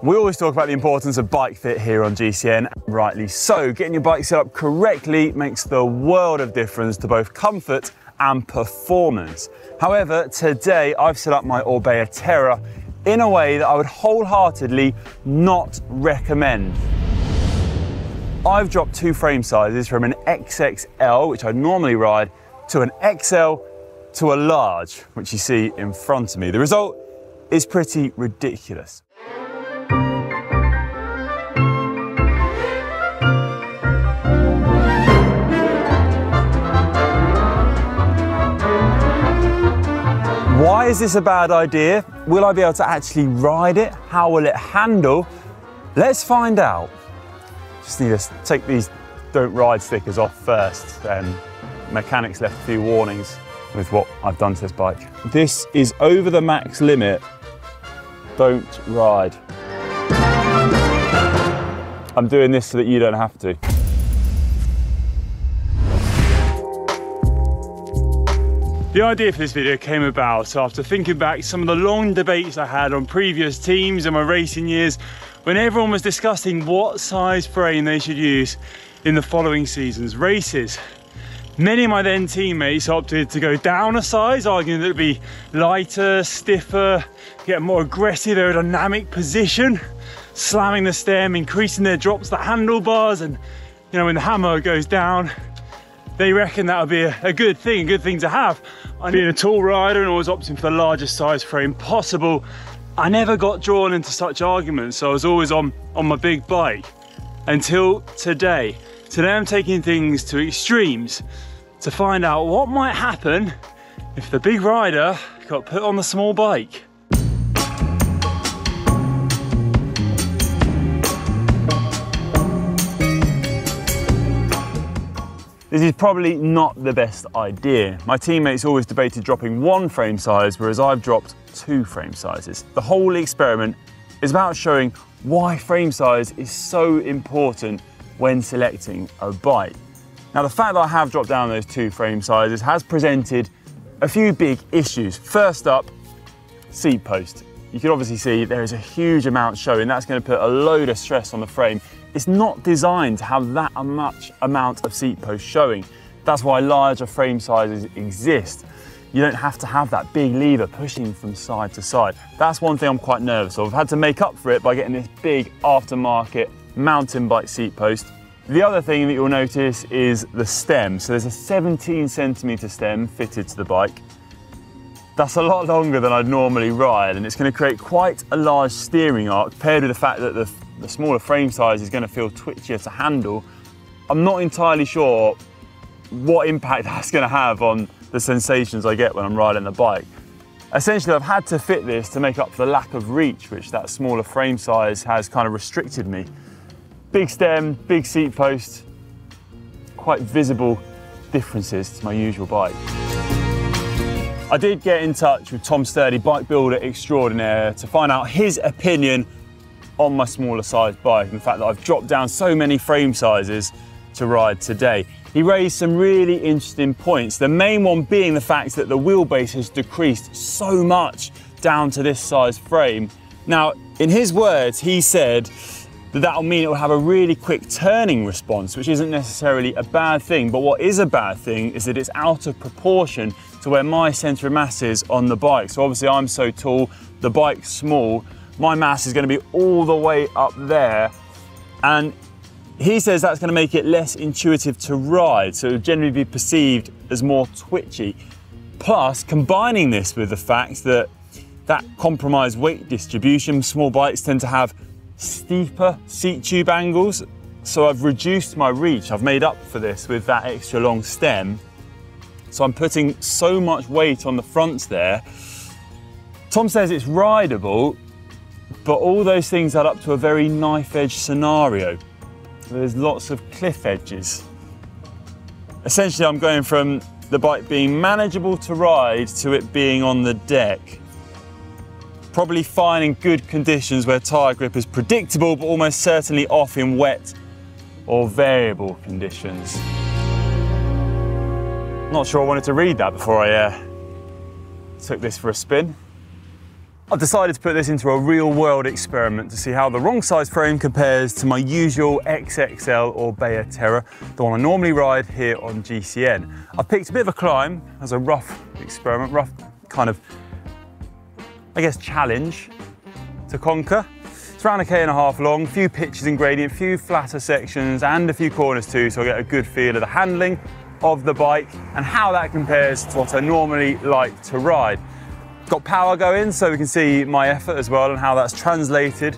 We always talk about the importance of bike fit here on GCN, rightly so. Getting your bike set up correctly makes the world of difference to both comfort and performance. However, today I've set up my Orbea Terra in a way that I would wholeheartedly not recommend. I've dropped 2 frame sizes from an XXL, which I normally ride, to an XL to a large, which you see in front of me. The result is pretty ridiculous. Why is this a bad idea? Will I be able to actually ride it? How will it handle? Let's find out. Just need to take these don't ride stickers off first. Mechanics left a few warnings with what I've done to this bike. This is over the max limit. Don't ride. I'm doing this so that you don't have to. The idea for this video came about after thinking back some of the long debates I had on previous teams in my racing years when everyone was discussing what size frame they should use in the following season's races. Many of my then teammates opted to go down a size, arguing that it would be lighter, stiffer, get a more aggressive aerodynamic position, slamming the stem, increasing their drops, the handlebars, and you know, when the hammer goes down, they reckon that would be a good thing to have. I'm being a tall rider and always opting for the largest size frame possible. I never got drawn into such arguments, so I was always on my big bike until today. Today I'm taking things to extremes to find out what might happen if the big rider got put on the small bike. This is probably not the best idea. My teammates always debated dropping 1 frame size, whereas I've dropped 2 frame sizes. The whole experiment is about showing why frame size is so important when selecting a bike. Now, the fact that I have dropped down those 2 frame sizes has presented a few big issues. First up, seat post. You can obviously see there is a huge amount showing. That's going to put a load of stress on the frame. It's not designed to have that much amount of seat post showing. That's why larger frame sizes exist. You don't have to have that big lever pushing from side to side. That's one thing I'm quite nervous of. I've had to make up for it by getting this big aftermarket mountain bike seat post. The other thing that you'll notice is the stem. So there's a 17 centimeter stem fitted to the bike. That's a lot longer than I'd normally ride, and it's going to create quite a large steering arc paired with the fact that the smaller frame size is going to feel twitchier to handle. I'm not entirely sure what impact that's going to have on the sensations I get when I'm riding the bike. Essentially, I've had to fit this to make up for the lack of reach, which that smaller frame size has kind of restricted me. Big stem, big seat post, quite visible differences to my usual bike. I did get in touch with Tom Sturdy, bike builder extraordinaire, to find out his opinion on my smaller size bike and the fact that I've dropped down so many frame sizes to ride today. He raised some really interesting points, the main one being the fact that the wheelbase has decreased so much down to this size frame. Now, in his words, he said that'll mean it will have a really quick turning response, which isn't necessarily a bad thing, but what is a bad thing is that it's out of proportion to where my centre of mass is on the bike. So obviously I'm so tall, the bike's small, my mass is going to be all the way up there, and he says that's going to make it less intuitive to ride, so it will generally be perceived as more twitchy. Plus, combining this with the fact that compromised weight distribution, small bikes tend to have steeper seat tube angles, so I've reduced my reach. I've made up for this with that extra long stem. So I'm putting so much weight on the fronts there. Tom says it's rideable, but all those things add up to a very knife edge scenario. There's lots of cliff edges. Essentially, I'm going from the bike being manageable to ride to it being on the deck. Probably fine in good conditions where tyre grip is predictable, but almost certainly off in wet or variable conditions. Not sure I wanted to read that before I took this for a spin. I've decided to put this into a real world experiment to see how the wrong size frame compares to my usual XXL or Bea Terra, the one I normally ride here on GCN. I've picked a bit of a climb as a rough experiment, rough kind of, I guess, challenge to conquer. It's around 1.5 K long, a few pitches and gradient, a few flatter sections and a few corners too, so I get a good feel of the handling of the bike and how that compares to what I normally like to ride. Got power going so we can see my effort as well and how that's translated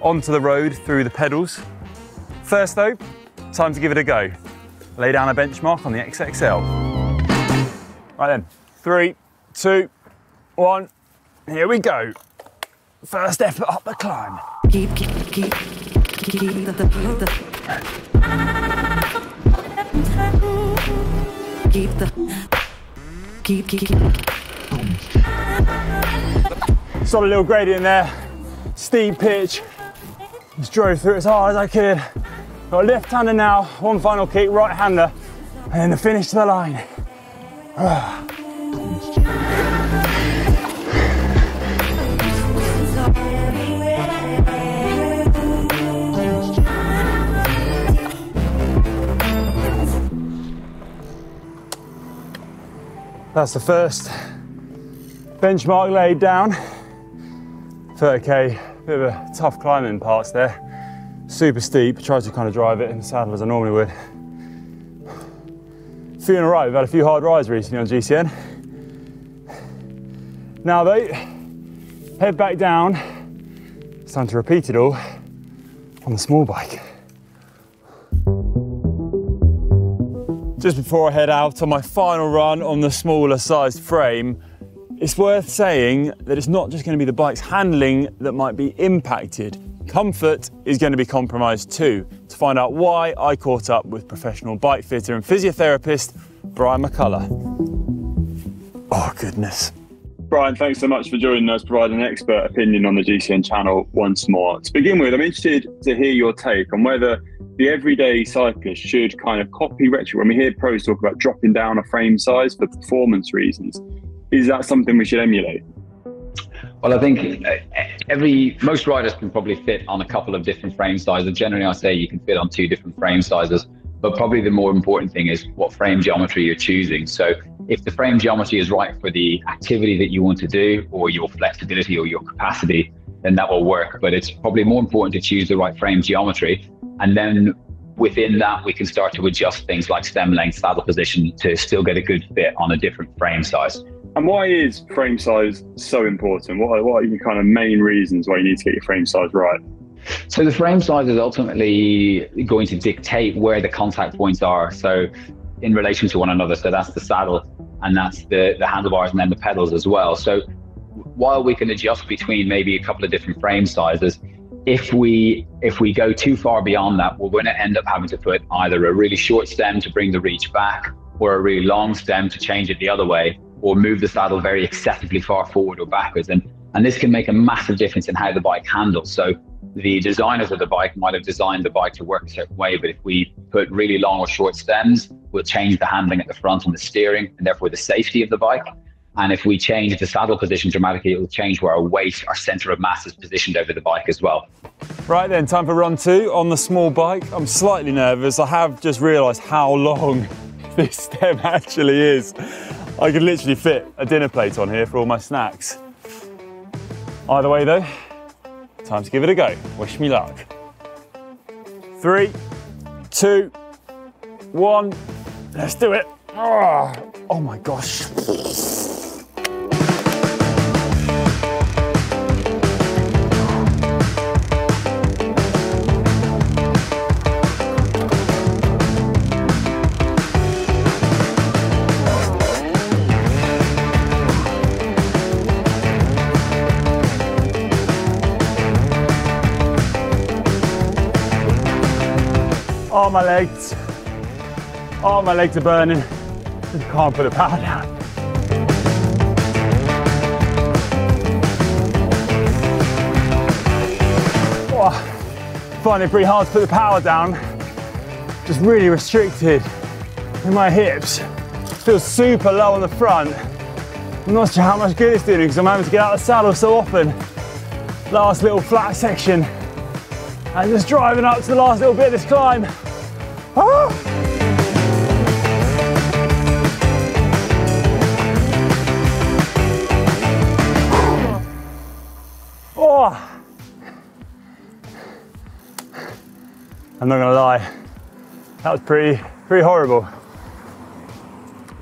onto the road through the pedals. First though, time to give it a go. Lay down a benchmark on the XXL. Right then, 3, 2, 1, here we go. First effort up the climb. Keep Solid little gradient there, steep pitch. Just drove through it as hard as I could. Got a left-hander now, one final kick, right-hander, and then the finish to the line. That's the first benchmark laid down. 30K, bit of a tough climbing parts there. Super steep, tried to kind of drive it in the saddle as I normally would. Feeling all right, we've had a few hard rides recently on GCN. Now though, head back down. It's time to repeat it all on the small bike. Just before I head out on my final run on the smaller sized frame, it's worth saying that it's not just going to be the bike's handling that might be impacted. Comfort is going to be compromised too. To find out why, I caught up with professional bike fitter and physiotherapist, Brian McCullough. Oh goodness. Brian, thanks so much for joining us, providing an expert opinion on the GCN channel once more. To begin with, I'm interested to hear your take on whether the everyday cyclist should kind of copy Retro. When we hear pros talk about dropping down a frame size for performance reasons, is that something we should emulate? Well, I think most riders can probably fit on a couple of different frame sizes. Generally, I say you can fit on 2 different frame sizes, but probably the more important thing is what frame geometry you're choosing. So if the frame geometry is right for the activity that you want to do, or your flexibility or your capacity, then that will work. But it's probably more important to choose the right frame geometry. And then within that, we can start to adjust things like stem length, saddle position to still get a good fit on a different frame size. And why is frame size so important? What are your kind of main reasons why you need to get your frame size right? So the frame size is ultimately going to dictate where the contact points are. So in relation to one another, so that's the saddle and that's the handlebars and then the pedals as well. So while we can adjust between maybe a couple of different frame sizes, if we go too far beyond that, we're going to end up having to put either a really short stem to bring the reach back, or a really long stem to change it the other way, or move the saddle very excessively far forward or backwards. And this can make a massive difference in how the bike handles. So the designers of the bike might have designed the bike to work a certain way, but if we put really long or short stems, we'll change the handling at the front and the steering, and therefore the safety of the bike. And if we change the saddle position dramatically, it will change where our weight, our center of mass is positioned over the bike as well. Right then, time for run 2 on the small bike. I'm slightly nervous. I have just realised how long this stem actually is. I could literally fit a dinner plate on here for all my snacks. Either way though, time to give it a go. Wish me luck. 3, 2, 1, let's do it. Oh my gosh. Oh, my legs are burning. Just can't put the power down. Oh, finding it pretty hard to put the power down. Just really restricted in my hips. Feels super low on the front. I'm not sure how much good it's doing because I'm having to get out of the saddle so often. Last little flat section and just driving up to the last little bit of this climb. Ah! Oh. I'm not gonna lie, that was pretty horrible.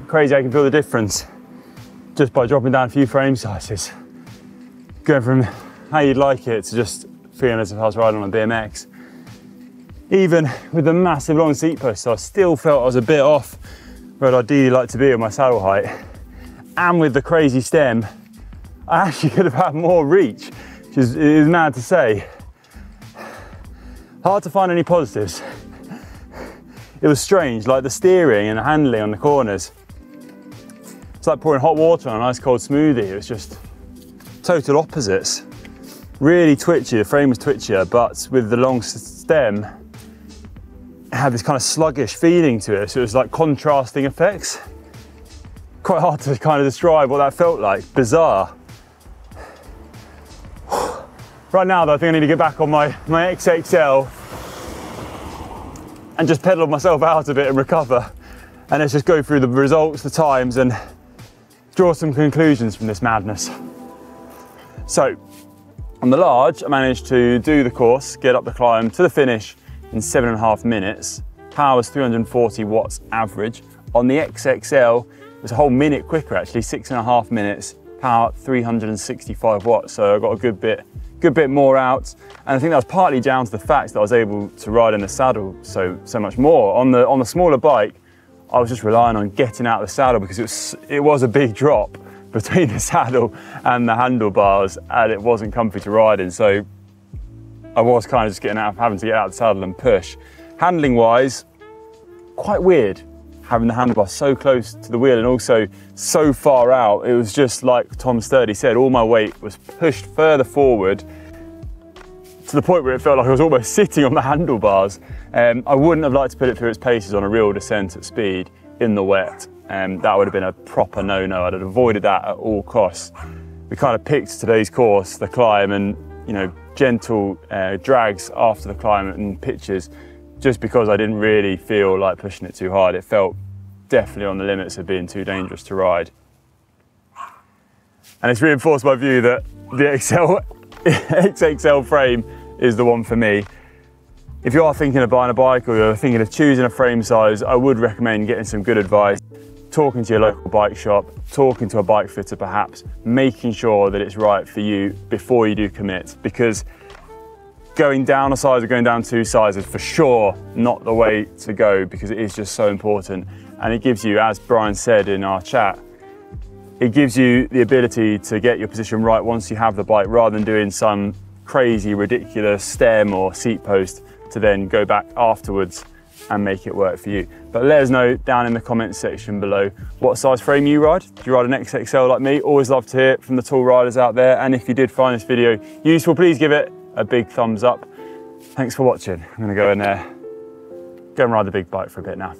Crazy I can feel the difference just by dropping down a few frame sizes. Going from how you'd like it to just feeling as if I was riding on a BMX. Even with the massive long seat post, so I still felt I was a bit off where I'd ideally like to be with my saddle height. And with the crazy stem, I actually could have had more reach, which is mad to say. Hard to find any positives. It was strange, like the steering and the handling on the corners. It's like pouring hot water on an ice cold smoothie. It was just total opposites. Really twitchy, the frame was twitchier, but with the long stem, it had this kind of sluggish feeling to it. So it was like contrasting effects. Quite hard to kind of describe what that felt like, bizarre. Right now though, I think I need to get back on my XXL and just pedal myself out a bit and recover. And let's just go through the results, the times, and draw some conclusions from this madness. So, on the large, I managed to do the course, get up the climb to the finish in 7.5 minutes. Power was 340 watts average. On the XXL, it was a whole minute quicker actually, 6.5 minutes, power 365 watts. So I got a good bit more out. And I think that was partly down to the fact that I was able to ride in the saddle so much more. On the smaller bike, I was just relying on getting out of the saddle because it was a big drop between the saddle and the handlebars, and it wasn't comfy to ride in. So I was kind of just having to get out of the saddle and push. Handling wise, quite weird having the handlebars so close to the wheel and also so far out. It was just like Tom Sturdy said, all my weight was pushed further forward to the point where it felt like I was almost sitting on the handlebars. I wouldn't have liked to put it through its paces on a real descent at speed in the wet. That would have been a proper no-no. I'd have avoided that at all costs. We kind of picked today's course, the climb, and gentle drags after the climb and pitches, just because I didn't really feel like pushing it too hard. It felt definitely on the limits of being too dangerous to ride. And it's reinforced my view that the XXL frame is the one for me. If you are thinking of buying a bike or you're thinking of choosing a frame size, I would recommend getting some good advice, talking to your local bike shop, talking to a bike fitter perhaps, making sure that it's right for you before you do commit, because going down a size or going down 2 sizes for sure not the way to go, because it is just so important. And it gives you, as Brian said in our chat, it gives you the ability to get your position right once you have the bike, rather than doing some crazy ridiculous stem or seat post to then go back afterwards and make it work for you. But let us know down in the comments section below what size frame you ride. Do you ride an XXL like me? Always love to hear from the tall riders out there. And if you did find this video useful, please give it a big thumbs up. Thanks for watching. I'm gonna go and ride the big bike for a bit now.